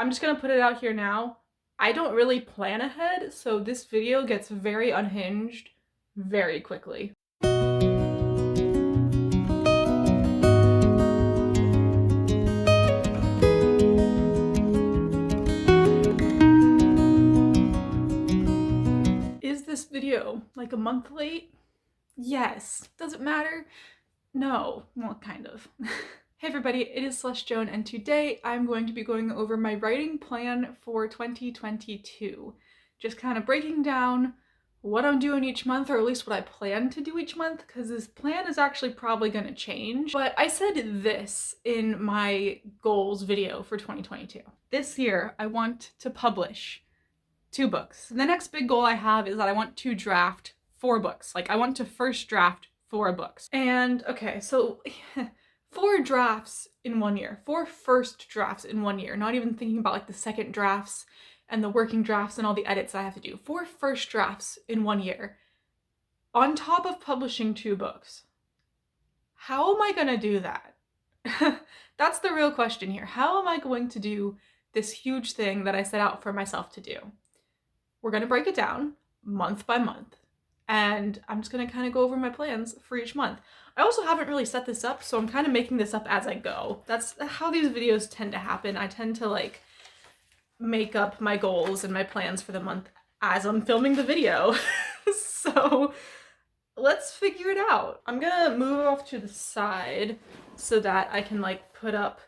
I'm just gonna put it out here now. I don't really plan ahead, so this video gets very unhinged very quickly. Is this video like a month late? Yes. Does it matter? No. Well, kind of. Hey everybody, it is Celeste Joan, and today I'm going to be going over my writing plan for 2022. Just kind of breaking down what I'm doing each month, or at least what I plan to do each month, because this plan is actually probably going to change. But I said this in my goals video for 2022. This year, I want to publish 2 books. The next big goal I have is that I want to draft 4 books. Like, I want to first draft 4 books. And okay, so 4 drafts in 1 year, 4 first drafts in 1 year, not even thinking about like the second drafts and the working drafts and all the edits I have to do. 4 first drafts in 1 year, on top of publishing 2 books. How am I gonna do that? That's the real question here. How am I going to do this huge thing that I set out for myself to do? We're gonna break it down month by month, and I'm just gonna kind of go over my plans for each month. I also haven't really set this up, so I'm kind of making this up as I go. That's how these videos tend to happen. I tend to like make up my goals and my plans for the month as I'm filming the video. So let's figure it out. I'm gonna move off to the side so that I can like put up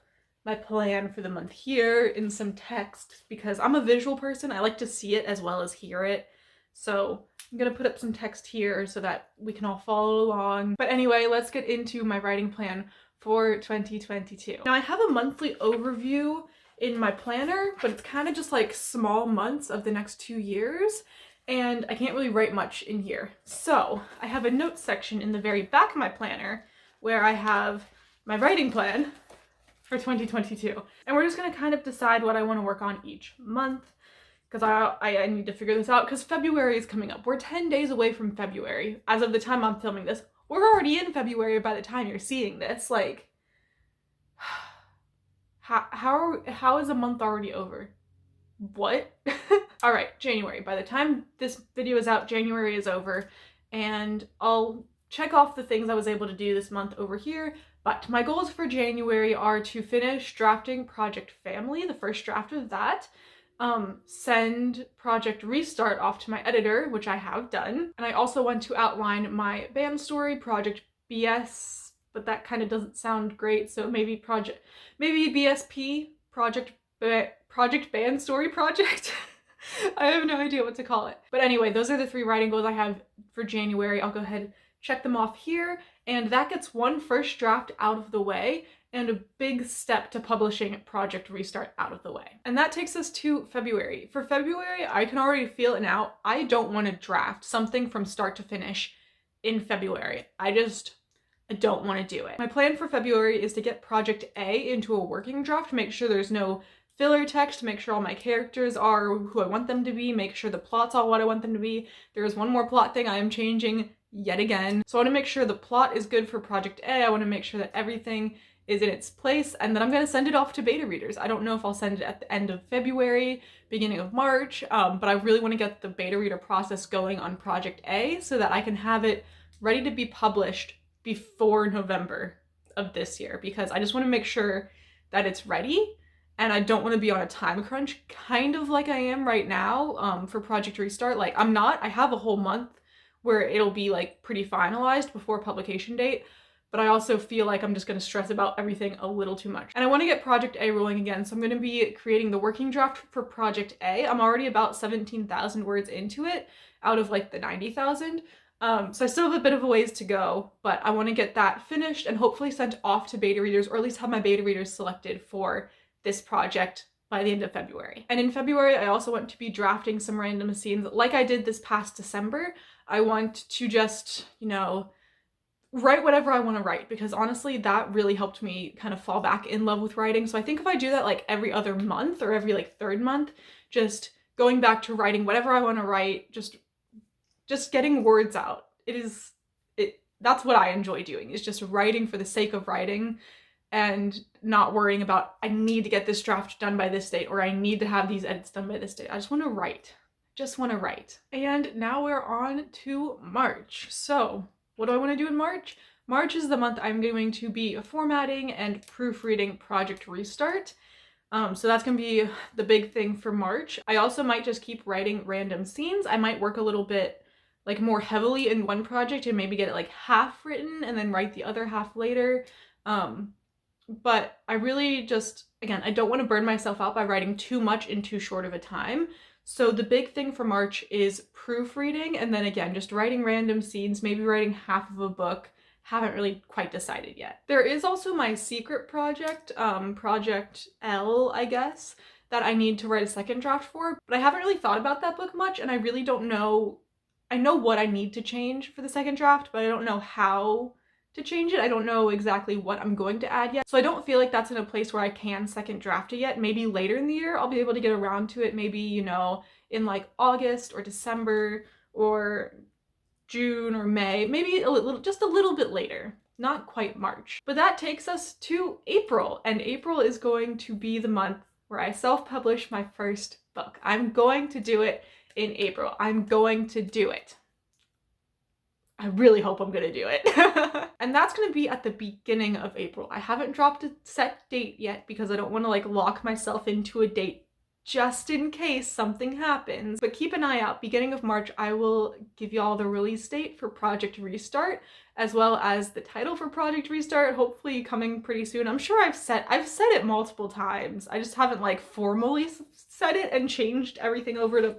my plan for the month here in some text, because I'm a visual person. I like to see it as well as hear it. So I'm gonna put up some text here so that we can all follow along. But anyway, let's get into my writing plan for 2022. Now I have a monthly overview in my planner, but it's kind of just like small months of the next 2 years, and I can't really write much in here. So I have a notes section in the very back of my planner where I have my writing plan for 2022. And we're just gonna kind of decide what I want to work on each month, because I need to figure this out, because February is coming up. We're 10 days away from February. As of the time I'm filming this, we're already in February by the time you're seeing this. Like, how is a month already over? What? All right, January. By the time this video is out, January is over, and I'll check off the things I was able to do this month over here. But my goals for January are to finish drafting Project Family, the first draft of that, send Project Restart off to my editor, which I have done, and I also want to outline my band story, Project BS, but that kind of doesn't sound great, so maybe BSP, Project Band Story Project. I have no idea what to call it. But anyway, those are the 3 writing goals I have for January. I'll go ahead, check them off here, and that gets 1 first draft out of the way and a big step to publishing Project Restart out of the way. And that takes us to February. For February, I can already feel it now. I don't want to draft something from start to finish in February. I don't want to do it. My plan for February is to get Project A into a working draft, make sure there's no filler text, make sure all my characters are who I want them to be, make sure the plot's all what I want them to be. There is one more plot thing I am changing yet again. So I want to make sure the plot is good for Project A. I want to make sure that everything is in its place, and then I'm going to send it off to beta readers. I don't know if I'll send it at the end of February, beginning of March, but I really want to get the beta reader process going on Project A so that I can have it ready to be published before November of this year, because I just want to make sure that it's ready, and I don't want to be on a time crunch, kind of like I am right now for Project Restart. Like, I have a whole month where it'll be like pretty finalized before publication date, but I also feel like I'm just going to stress about everything a little too much. And I want to get Project A rolling again, so I'm going to be creating the working draft for Project A. I'm already about 17,000 words into it out of like the 90,000. So I still have a bit of a ways to go, but I want to get that finished and hopefully sent off to beta readers, or at least have my beta readers selected for this project by the end of February. And in February, I also want to be drafting some random scenes like I did this past December. I want to just, write whatever I want to write, because honestly, that really helped me kind of fall back in love with writing. So I think if I do that like every other month or every like 3rd month, just going back to writing whatever I want to write, just getting words out. That's what I enjoy doing, is just writing for the sake of writing. and not worrying about, I need to get this draft done by this date, or I need to have these edits done by this date. I just want to write. Just want to write. And now we're on to March. So what do I want to do in March? March is the month I'm going to be formatting and proofreading Project Restart. So that's gonna be the big thing for March. I also might just keep writing random scenes. I might work a little bit like more heavily in one project and maybe get it like half written and then write the other half later. But I really just, again, I don't want to burn myself out by writing too much in too short of a time. So the big thing for March is proofreading, and then again, just writing random scenes, maybe writing half of a book. Haven't really quite decided yet. There is also my secret project, Project L, I guess, that I need to write a second draft for, but I haven't really thought about that book much, and I really don't know. I know what I need to change for the second draft, but I don't know how to change it. I don't know exactly what I'm going to add yet. So I don't feel like that's in a place where I can second draft it yet. Maybe later in the year I'll be able to get around to it, maybe, you know, in like August or December or June or May, maybe a little, just a little bit later, not quite March. But that takes us to April, and April is going to be the month where I self-publish my first book. I'm going to do it in April. I'm going to do it. I really hope I'm gonna do it. And that's gonna be at the beginning of April. I haven't dropped a set date yet because I don't want to like lock myself into a date just in case something happens. But keep an eye out. Beginning of March, I will give you all the release date for Project Restart, as well as the title for Project Restart, hopefully coming pretty soon. I'm sure I've said it multiple times. I just haven't like formally said it and changed everything over to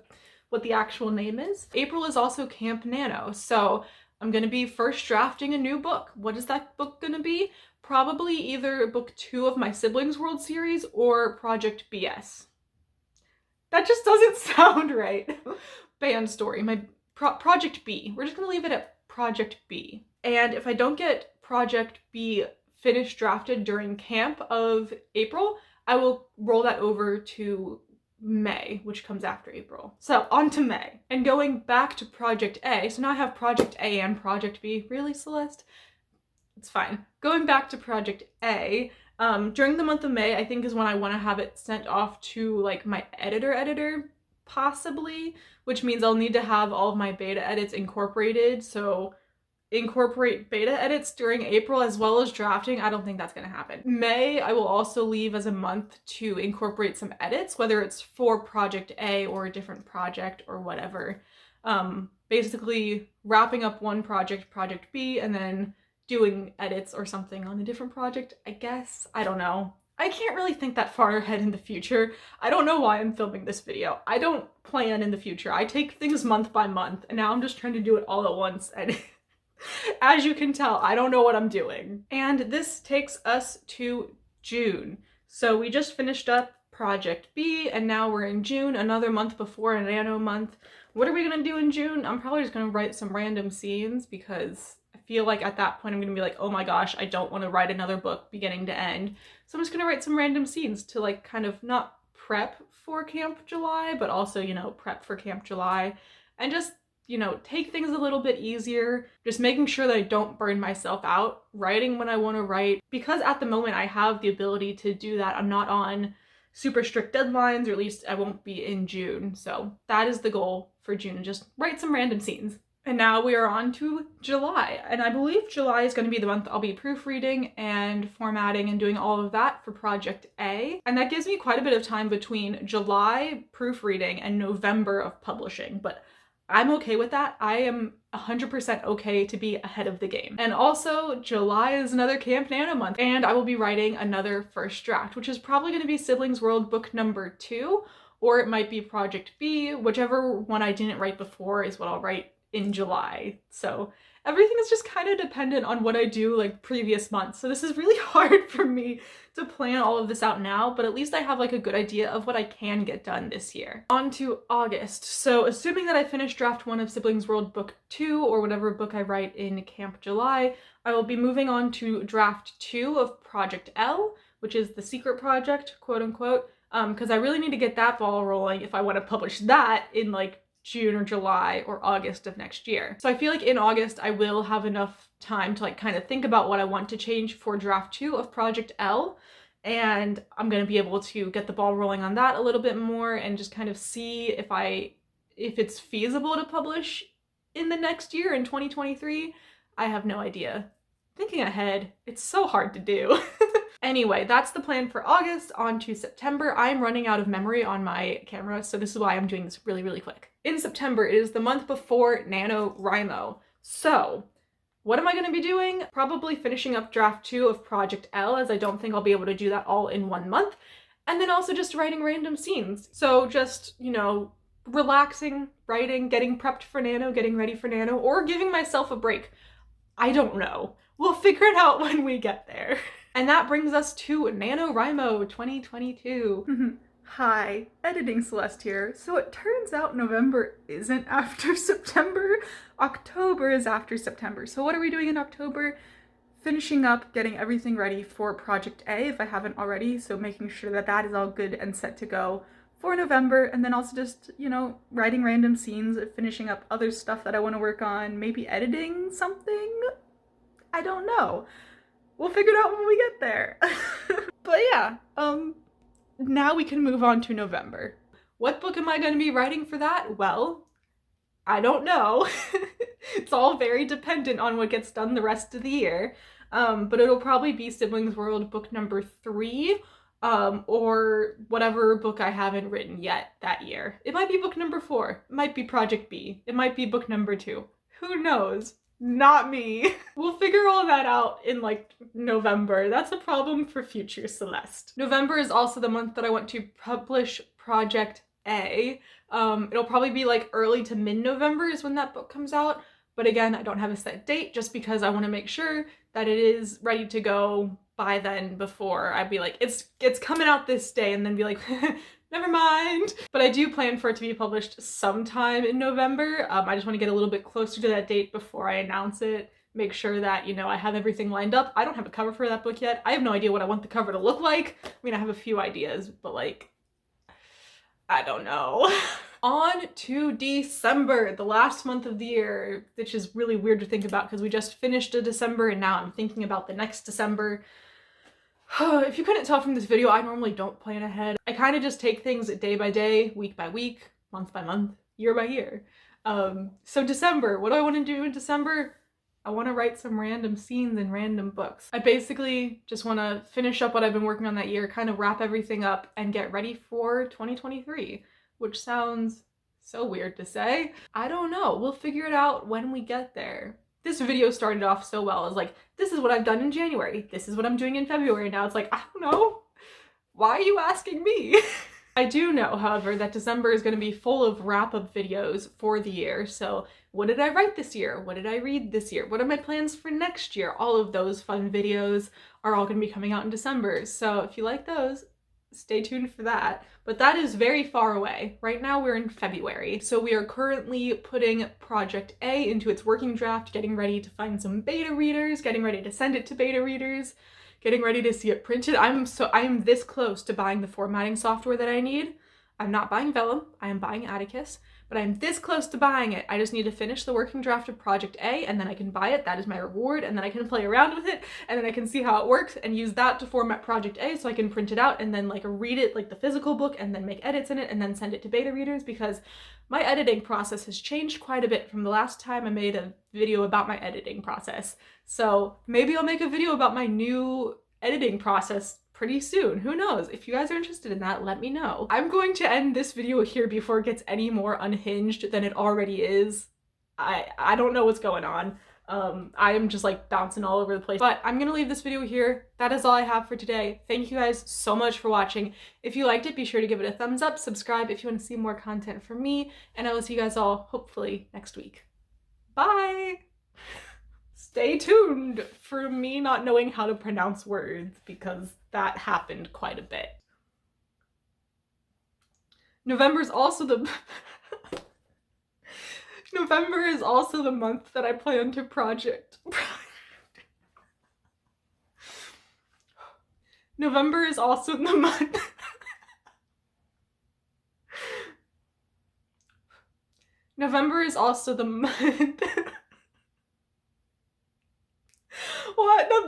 what the actual name is. April is also Camp Nano, so I'm gonna be first drafting a new book. What is that book gonna be? Probably either book 2 of my Siblings World series or Project BS. That just doesn't sound right. Band story, my Project B. We're just gonna leave it at Project B. And if I don't get Project B finished drafted during camp of April, I will roll that over to May, which comes after April. So on to May. And going back to Project A, so now I have Project A and Project B. Really, Celeste? It's fine. Going back to Project A, during the month of May, I think is when I want to have it sent off to like my editor, possibly, which means I'll need to have all of my beta edits incorporated. So incorporate beta edits during April as well as drafting. I don't think that's going to happen. May, I will also leave as a month to incorporate some edits, whether it's for Project A or a different project or whatever. Basically wrapping up one project, Project B, and then doing edits or something on a different project, I guess. I don't know. I can't really think that far ahead in the future. I don't know why I'm filming this video. I don't plan in the future. I take things month by month, and now I'm just trying to do it all at once, and as you can tell, I don't know what I'm doing. And this takes us to June. So we just finished up Project B, and now we're in June, another month before a Nano month. What are we gonna do in June? I'm probably just gonna write some random scenes because I feel like at that point I'm gonna be like, oh my gosh, I don't want to write another book beginning to end. So I'm just gonna write some random scenes to like kind of not prep for Camp July, but also, you know, prep for Camp July and just, you know, take things a little bit easier, just making sure that I don't burn myself out, writing when I want to write. Because at the moment I have the ability to do that, I'm not on super strict deadlines, or at least I won't be in June. So that is the goal for June, just write some random scenes. And now we are on to July, and I believe July is going to be the month I'll be proofreading and formatting and doing all of that for Project A. And that gives me quite a bit of time between July proofreading and November of publishing, but I'm okay with that. I am 100% okay to be ahead of the game. And also, July is another Camp Nano month, and I will be writing another first draft, which is probably going to be Siblings World book number 2, or it might be Project B. Whichever one I didn't write before is what I'll write in July. So everything is just kind of dependent on what I do like previous months. So this is really hard for me to plan all of this out now, but at least I have like a good idea of what I can get done this year. On to August. So assuming that I finish draft 1 of Siblings World book 2 or whatever book I write in Camp July, I will be moving on to draft 2 of Project L, which is the secret project, quote unquote, because I really need to get that ball rolling if I want to publish that in like June or July or August of next year. So I feel like in August I will have enough time to like kind of think about what I want to change for draft 2 of Project L. And I'm going to be able to get the ball rolling on that a little bit more and just kind of see if it's feasible to publish in the next year in 2023. I have no idea. Thinking ahead, it's so hard to do. Anyway, that's the plan for August. On to September. I'm running out of memory on my camera, so this is why I'm doing this really, really quick. In September, it is the month before NaNoWriMo. So, what am I going to be doing? Probably finishing up draft 2 of Project L, as I don't think I'll be able to do that all in 1 month. And then also just writing random scenes. So just, you know, relaxing, writing, getting prepped for Nano, getting ready for Nano, or giving myself a break. I don't know. We'll figure it out when we get there. And that brings us to NaNoWriMo 2022. Hi, Editing Celeste here. So it turns out November isn't after September. October is after September. So what are we doing in October? Finishing up, getting everything ready for Project A if I haven't already. So making sure that that is all good and set to go for November. And then also just, you know, writing random scenes, finishing up other stuff that I want to work on, maybe editing something. I don't know. We'll figure it out when we get there. But yeah, now we can move on to November. What book am I going to be writing for that? Well, I don't know. It's all very dependent on what gets done the rest of the year. But it'll probably be Siblings World book number 3, or whatever book I haven't written yet that year. It might be book number 4. It might be Project B. It might be book number 2. Who knows? Not me. We'll figure all that out in like November. That's a problem for future Celeste. November is also the month that I want to publish Project A. It'll probably be like early to mid-November is when that book comes out. But again, I don't have a set date just because I want to make sure that it is ready to go by then before I'd be like, it's coming out this day, and then be like, never mind. But I do plan for it to be published sometime in November. I just want to get a little bit closer to that date before I announce it. Make sure that, you know, I have everything lined up. I don't have a cover for that book yet. I have no idea what I want the cover to look like. I mean, I have a few ideas, but like, I don't know. On to December, the last month of the year, which is really weird to think about because we just finished a December and now I'm thinking about the next December. If you couldn't tell from this video, I normally don't plan ahead. I kind of just take things day by day, week by week, month by month, year by year. So December, what do I want to do in December? I want to write some random scenes in random books. I basically just want to finish up what I've been working on that year, kind of wrap everything up and get ready for 2023, which sounds so weird to say. I don't know. We'll figure it out when we get there. This video started off so well. I was like, this is what I've done in January. This is what I'm doing in February. Now it's like, I don't know. Why are you asking me? I do know, however, that December is going to be full of wrap-up videos for the year. So what did I write this year? What did I read this year? What are my plans for next year? All of those fun videos are all going to be coming out in December. So if you like those, stay tuned for that. But that is very far away. Right now we're in February. So we are currently putting Project A into its working draft, getting ready to find some beta readers, getting ready to send it to beta readers, getting ready to see it printed. I am this close to buying the formatting software that I need. I'm not buying Vellum, I am buying Atticus, but I'm this close to buying it. I just need to finish the working draft of Project A and then I can buy it. That is my reward, and then I can play around with it and then I can see how it works and use that to format Project A so I can print it out and then like read it like the physical book and then make edits in it and then send it to beta readers, because my editing process has changed quite a bit from the last time I made a video about my editing process. So maybe I'll make a video about my new editing process pretty soon. Who knows? If you guys are interested in that, let me know. I'm going to end this video here before it gets any more unhinged than it already is. I don't know what's going on. I am just like bouncing all over the place. But I'm gonna leave this video here. That is all I have for today. Thank you guys so much for watching. If you liked it, be sure to give it a thumbs up, subscribe if you want to see more content from me, and I will see you guys all hopefully next week. Bye! Stay tuned for me not knowing how to pronounce words, because that happened quite a bit. November is also the November is also the month that I plan to project. November is also the month. November is also the month.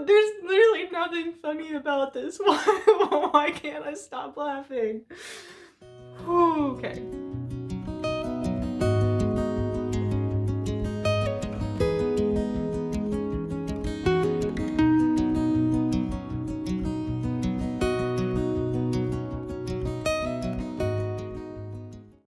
There's literally nothing funny about this. Why can't I stop laughing? Okay.